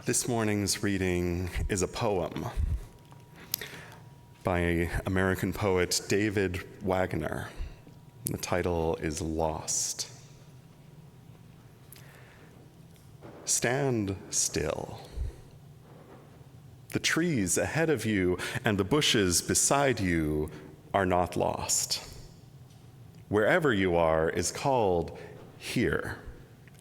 This morning's reading is a poem by American poet David Wagner. The title is Lost. Stand still. The trees ahead of you and the bushes beside you are not lost. Wherever you are is called here,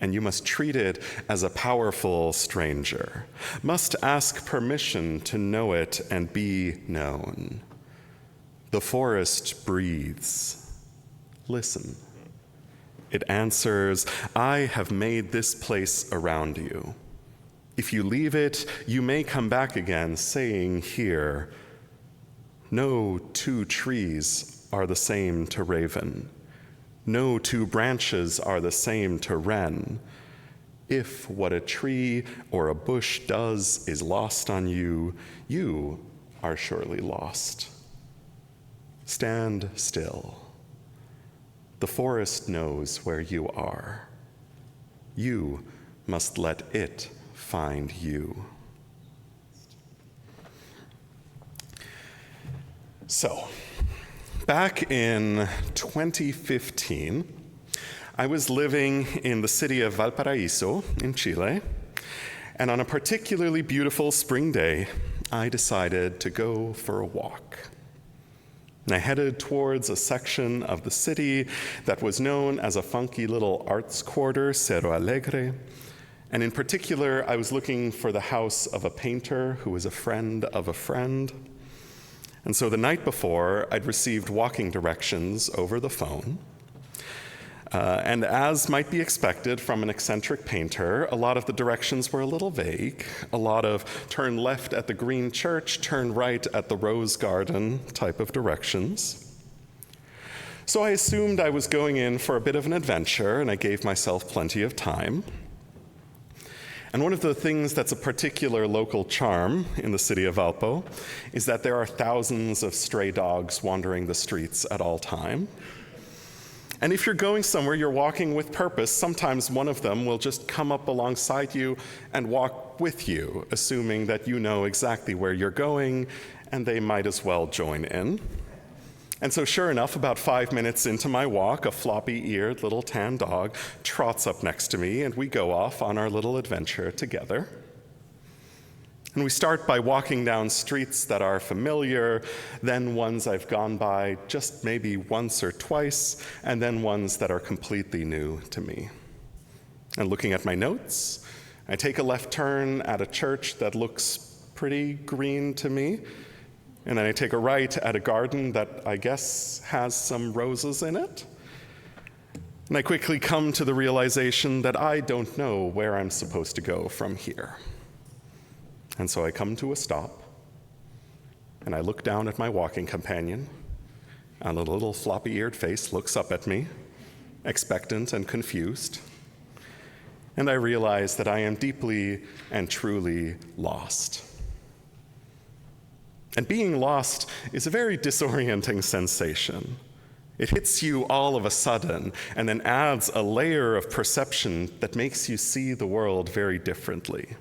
and you must treat it as a powerful stranger, must ask permission to know it and be known. The forest breathes. Listen. It answers, I have made this place around you. If you leave it, you may come back again, saying here, no two trees are the same to raven. No two branches are the same to wren. If what a tree or a bush does is lost on you, you are surely lost. Stand still. The forest knows where you are. You must let it find you. So, back in 2015, I was living in the city of Valparaiso in Chile, and on a particularly beautiful spring day, I decided to go for a walk. And I headed towards a section of the city that was known as a funky little arts quarter, Cerro Alegre. And in particular, I was looking for the house of a painter who was a friend of a friend. And so the night before, I'd received walking directions over the phone. And as might be expected from an eccentric painter, a lot of the directions were a little vague. A lot of turn left at the green church, turn right at the rose garden type of directions. So I assumed I was going in for a bit of an adventure, and I gave myself plenty of time. And one of the things that's a particular local charm in the city of Valpo is that there are thousands of stray dogs wandering the streets at all time. And if you're going somewhere, you're walking with purpose, sometimes one of them will just come up alongside you and walk with you, assuming that you know exactly where you're going, and they might as well join in. And so sure enough, about 5 minutes into my walk, a floppy-eared little tan dog trots up next to me, and we go off on our little adventure together. And we start by walking down streets that are familiar, then ones I've gone by just maybe once or twice, and then ones that are completely new to me. And looking at my notes, I take a left turn at a church that looks pretty green to me, and then I take a right at a garden that I guess has some roses in it. And I quickly come to the realization that I don't know where I'm supposed to go from here. And so I come to a stop, and I look down at my walking companion, and the little floppy-eared face looks up at me, expectant and confused. And I realize that I am deeply and truly lost. And being lost is a very disorienting sensation. It hits you all of a sudden and then adds a layer of perception that makes you see the world very differently.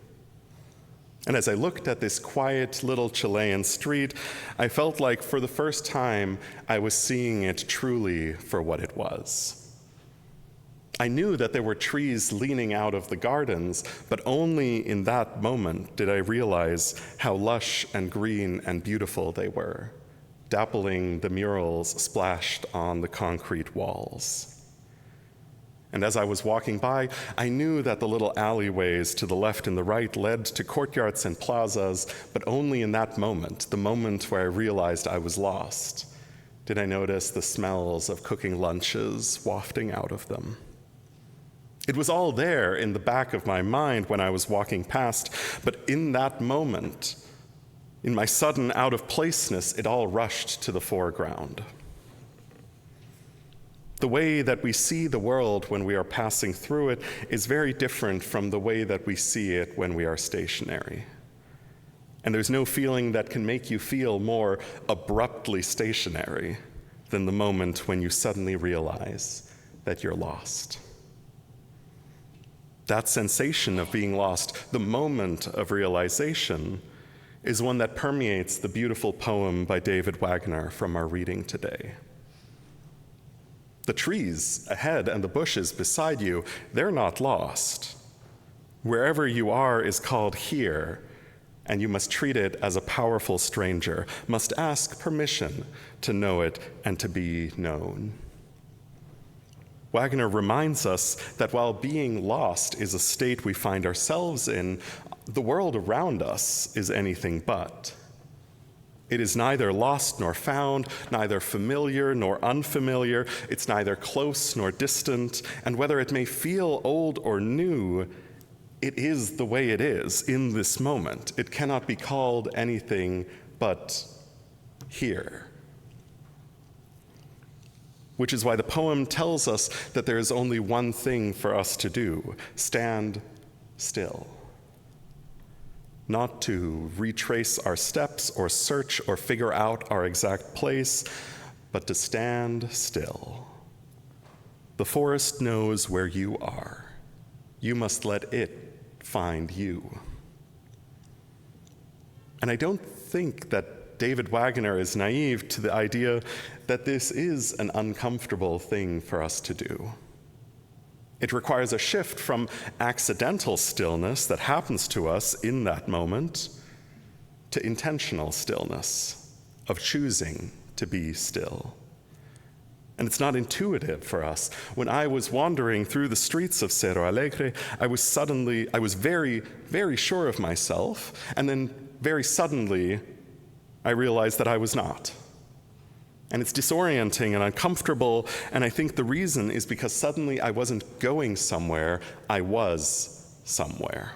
And as I looked at this quiet little Chilean street, I felt like for the first time I was seeing it truly for what it was. I knew that there were trees leaning out of the gardens, but only in that moment did I realize how lush and green and beautiful they were, dappling the murals splashed on the concrete walls. And as I was walking by, I knew that the little alleyways to the left and the right led to courtyards and plazas, but only in that moment, the moment where I realized I was lost, did I notice the smells of cooking lunches wafting out of them. It was all there in the back of my mind when I was walking past, but in that moment, in my sudden out-of-placeness, it all rushed to the foreground. The way that we see the world when we are passing through it is very different from the way that we see it when we are stationary. And there's no feeling that can make you feel more abruptly stationary than the moment when you suddenly realize that you're lost. That sensation of being lost, the moment of realization, is one that permeates the beautiful poem by David Wagner from our reading today. The trees ahead and the bushes beside you, they're not lost. Wherever you are is called here, and you must treat it as a powerful stranger, must ask permission to know it and to be known. Wagner reminds us that while being lost is a state we find ourselves in, the world around us is anything but. It is neither lost nor found, neither familiar nor unfamiliar. It's neither close nor distant, and whether it may feel old or new, it is the way it is in this moment. It cannot be called anything but here. Which is why the poem tells us that there is only one thing for us to do: stand still. Not to retrace our steps or search or figure out our exact place, but to stand still. The forest knows where you are. You must let it find you. And I don't think that David Wagner is naive to the idea that this is an uncomfortable thing for us to do. It requires a shift from accidental stillness that happens to us in that moment to intentional stillness, of choosing to be still. And it's not intuitive for us. When I was wandering through the streets of Cerro Alegre, I was very, very sure of myself, and then very suddenly, I realized that I was not. And it's disorienting and uncomfortable, and I think the reason is because suddenly I wasn't going somewhere, I was somewhere.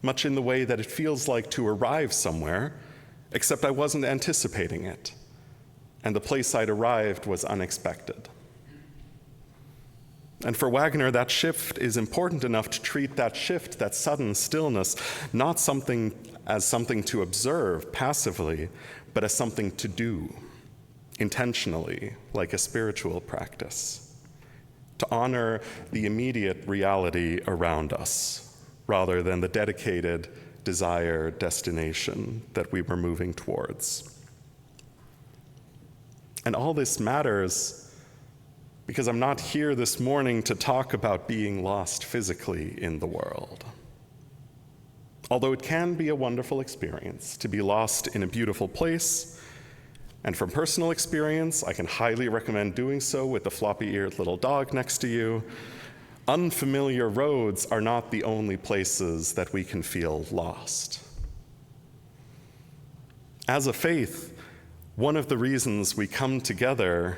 Much in the way that it feels like to arrive somewhere, except I wasn't anticipating it, and the place I'd arrived was unexpected. And for Wagner, that shift is important enough to treat that shift, that sudden stillness, not as something to observe passively, but as something to do intentionally, like a spiritual practice, to honor the immediate reality around us, rather than the dedicated desired destination that we were moving towards. And all this matters because I'm not here this morning to talk about being lost physically in the world. Although it can be a wonderful experience to be lost in a beautiful place, and from personal experience, I can highly recommend doing so with the floppy-eared little dog next to you. Unfamiliar roads are not the only places that we can feel lost. As a faith, one of the reasons we come together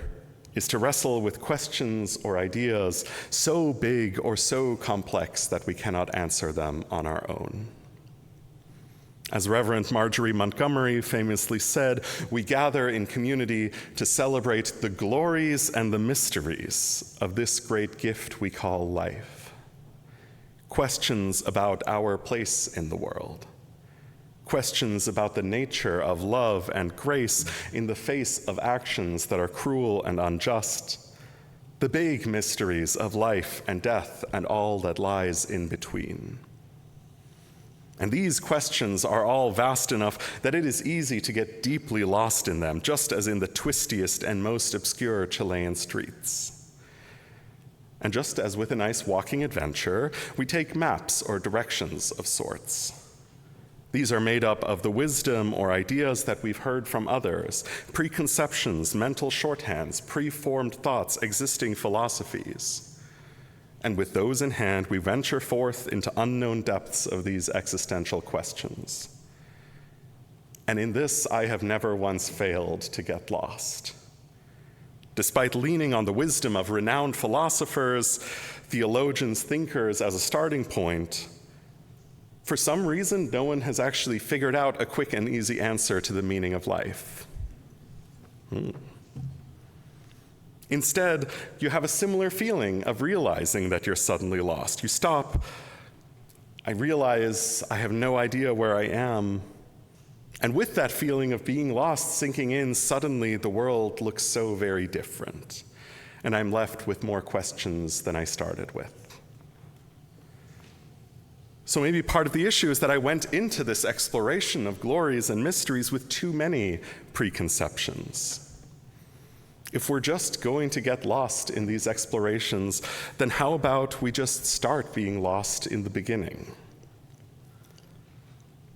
is to wrestle with questions or ideas so big or so complex that we cannot answer them on our own. As Reverend Marjorie Montgomery famously said, we gather in community to celebrate the glories and the mysteries of this great gift we call life. Questions about our place in the world. Questions about the nature of love and grace in the face of actions that are cruel and unjust. The big mysteries of life and death and all that lies in between. And these questions are all vast enough that it is easy to get deeply lost in them, just as in the twistiest and most obscure Chilean streets. And just as with a nice walking adventure, we take maps or directions of sorts. These are made up of the wisdom or ideas that we've heard from others, preconceptions, mental shorthands, preformed thoughts, existing philosophies. And with those in hand, we venture forth into unknown depths of these existential questions. And in this, I have never once failed to get lost. Despite leaning on the wisdom of renowned philosophers, theologians, thinkers as a starting point, for some reason, no one has actually figured out a quick and easy answer to the meaning of life. Instead, you have a similar feeling of realizing that you're suddenly lost. You stop. I realize I have no idea where I am. And with that feeling of being lost sinking in, suddenly the world looks so very different. And I'm left with more questions than I started with. So maybe part of the issue is that I went into this exploration of glories and mysteries with too many preconceptions. If we're just going to get lost in these explorations, then how about we just start being lost in the beginning?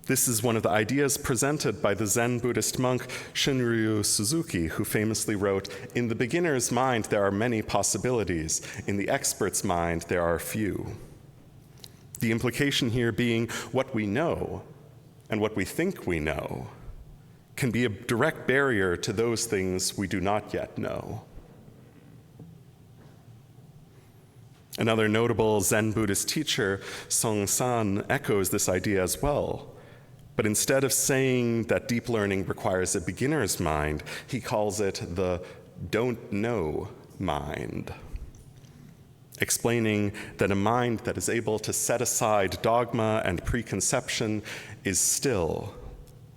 This is one of the ideas presented by the Zen Buddhist monk Shunryu Suzuki, who famously wrote, "In the beginner's mind, there are many possibilities. In the expert's mind, there are few." The implication here being what we know and what we think we know can be a direct barrier to those things we do not yet know. Another notable Zen Buddhist teacher, Song San, echoes this idea as well. But instead of saying that deep learning requires a beginner's mind, he calls it the don't know mind, explaining that a mind that is able to set aside dogma and preconception is still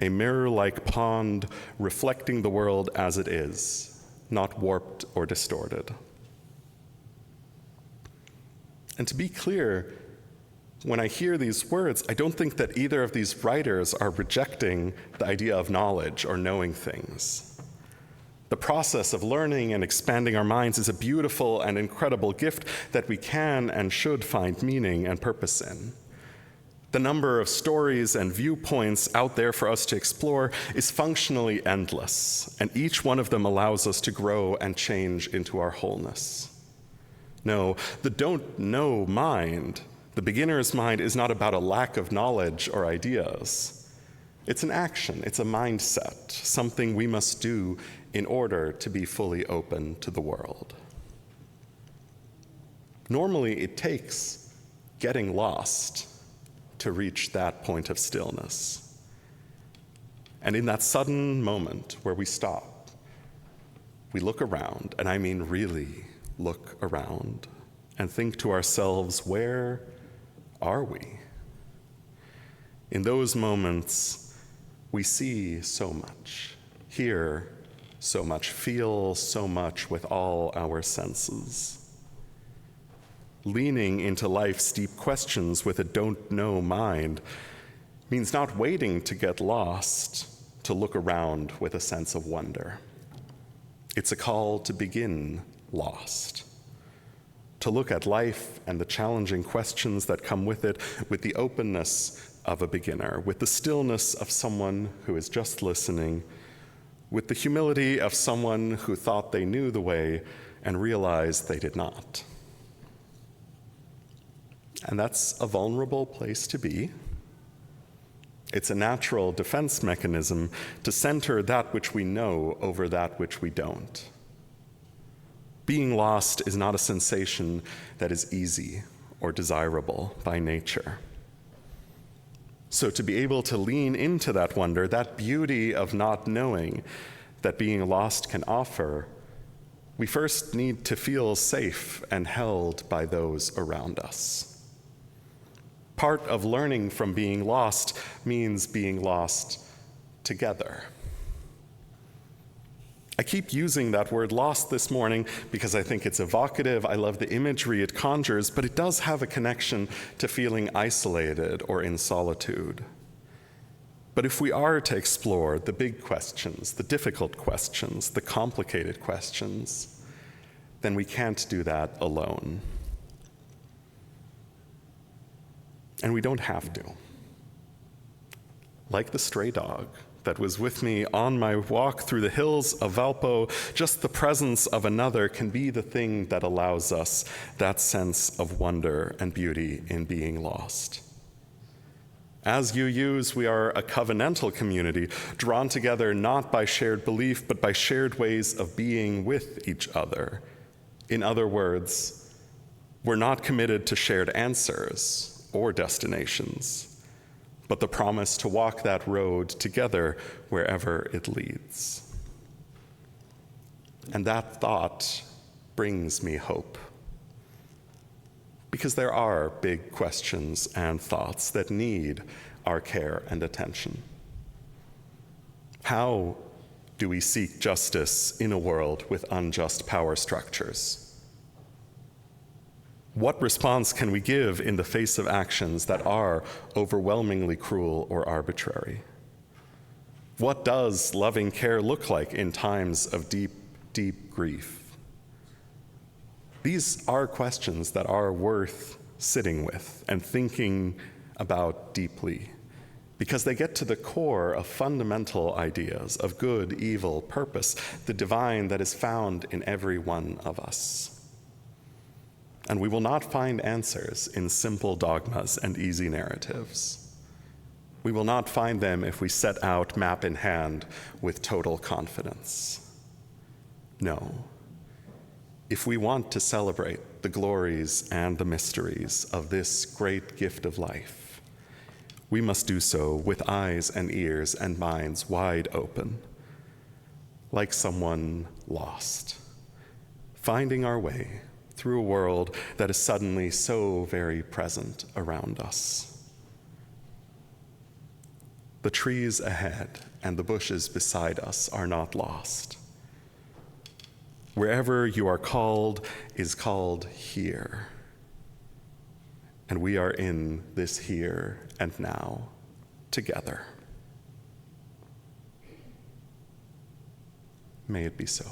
a mirror-like pond reflecting the world as it is, not warped or distorted. And to be clear, when I hear these words, I don't think that either of these writers are rejecting the idea of knowledge or knowing things. The process of learning and expanding our minds is a beautiful and incredible gift that we can and should find meaning and purpose in. The number of stories and viewpoints out there for us to explore is functionally endless, and each one of them allows us to grow and change into our wholeness. No, the don't know mind, the beginner's mind, is not about a lack of knowledge or ideas. It's an action, it's a mindset, something we must do in order to be fully open to the world. Normally, it takes getting lost to reach that point of stillness. And in that sudden moment where we stop, we look around, and I mean really look around, and think to ourselves, where are we? In those moments, we see so much, hear so much, feel so much with all our senses. Leaning into life's deep questions with a don't know mind means not waiting to get lost, to look around with a sense of wonder. It's a call to begin lost, to look at life and the challenging questions that come with it with the openness of a beginner, with the stillness of someone who is just listening, with the humility of someone who thought they knew the way and realized they did not. And that's a vulnerable place to be. It's a natural defense mechanism to center that which we know over that which we don't. Being lost is not a sensation that is easy or desirable by nature. So to be able to lean into that wonder, that beauty of not knowing that being lost can offer, we first need to feel safe and held by those around us. Part of learning from being lost means being lost together. I keep using that word lost this morning because I think it's evocative. I love the imagery it conjures, but it does have a connection to feeling isolated or in solitude. But if we are to explore the big questions, the difficult questions, the complicated questions, then we can't do that alone. And we don't have to. Like the stray dog that was with me on my walk through the hills of Valpo, just the presence of another can be the thing that allows us that sense of wonder and beauty in being lost. As UUs, we are a covenantal community, drawn together not by shared belief, but by shared ways of being with each other. In other words, we're not committed to shared answers or destinations, but the promise to walk that road together wherever it leads. And that thought brings me hope. Because there are big questions and thoughts that need our care and attention. How do we seek justice in a world with unjust power structures? What response can we give in the face of actions that are overwhelmingly cruel or arbitrary? What does loving care look like in times of deep, deep grief? These are questions that are worth sitting with and thinking about deeply, because they get to the core of fundamental ideas of good, evil, purpose, the divine that is found in every one of us. And we will not find answers in simple dogmas and easy narratives. We will not find them if we set out map in hand with total confidence. No. If we want to celebrate the glories and the mysteries of this great gift of life, we must do so with eyes and ears and minds wide open, like someone lost, finding our way through a world that is suddenly so very present around us. The trees ahead and the bushes beside us are not lost. Wherever you are called is called here. And we are in this here and now together. May it be so.